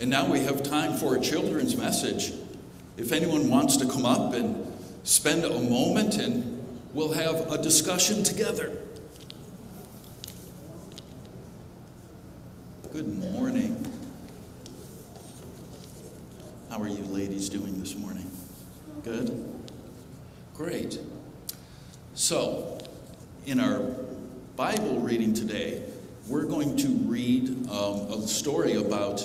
And now we have time for a children's message. If anyone wants to come up and spend a moment, and we'll have a discussion together. Good morning. How are you ladies doing this morning? Good? Great. So, in our Bible reading today, we're going to read a story about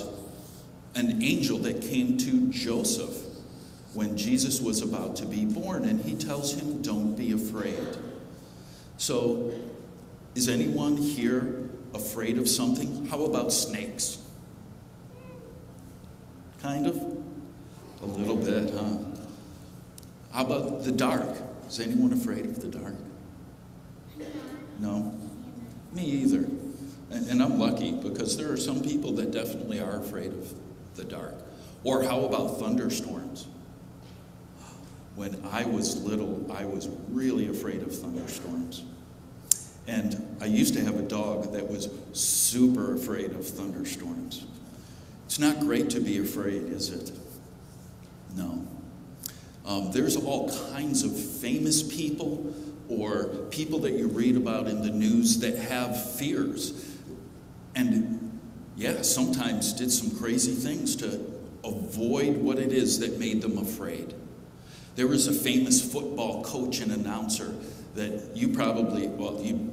an angel that came to Joseph when Jesus was about to be born, and he tells him, don't be afraid. So, is anyone here afraid of something? How about snakes? Kind of? A little bit, huh? How about the dark? Is anyone afraid of the dark? No? Me either. And I'm lucky, because there are some people that definitely are afraid of the dark. Or how about thunderstorms? When I was little, I was really afraid of thunderstorms. And I used to have a dog that was super afraid of thunderstorms. It's not great to be afraid, is it? No. There's all kinds of famous people or people that you read about in the news that have fears. And yeah, sometimes did some crazy things to avoid what it is that made them afraid. There was a famous football coach and announcer that you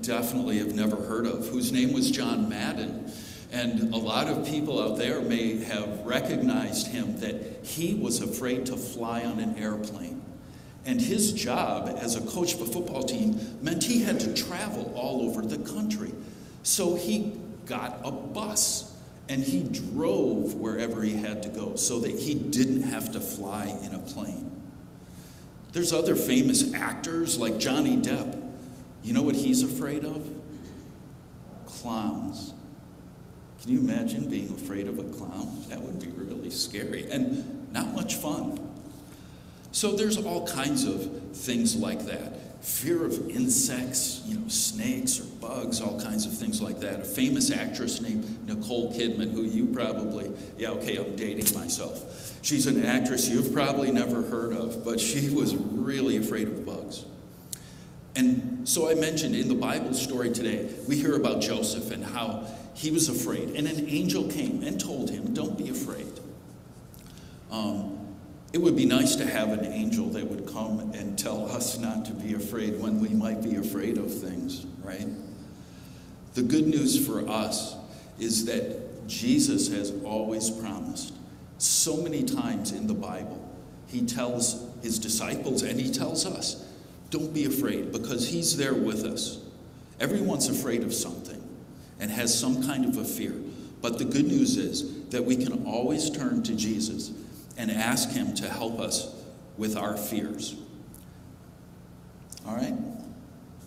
definitely have never heard of, whose name was John Madden. And a lot of people out there may have recognized him, that he was afraid to fly on an airplane. And his job as a coach of a football team meant he had to travel all over the country. So he got a bus and he drove wherever he had to go so that he didn't have to fly in a plane. There's other famous actors like Johnny Depp. You know what he's afraid of? Clowns. Can you imagine being afraid of a clown? That would be really scary and not much fun. So there's all kinds of things like that. Fear of insects, snakes or bugs, all kinds of things like that. A famous actress named Nicole Kidman, who you probably, I'm dating myself. She's an actress you've probably never heard of, but she was really afraid of bugs. And so I mentioned in the Bible story today, we hear about Joseph and how he was afraid. And an angel came and told him, don't be afraid. It would be nice to have an angel that would come and tell us not to be afraid when we might be afraid of things, right? The good news for us is that Jesus has always promised. So many times in the Bible, he tells his disciples and he tells us, don't be afraid, because he's there with us. Everyone's afraid of something and has some kind of a fear. But the good news is that we can always turn to Jesus and ask him to help us with our fears. All right?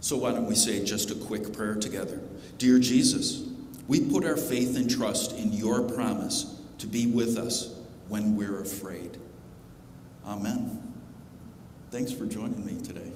So why don't we say just a quick prayer together? Dear Jesus, we put our faith and trust in your promise to be with us when we're afraid. Amen. Thanks for joining me today.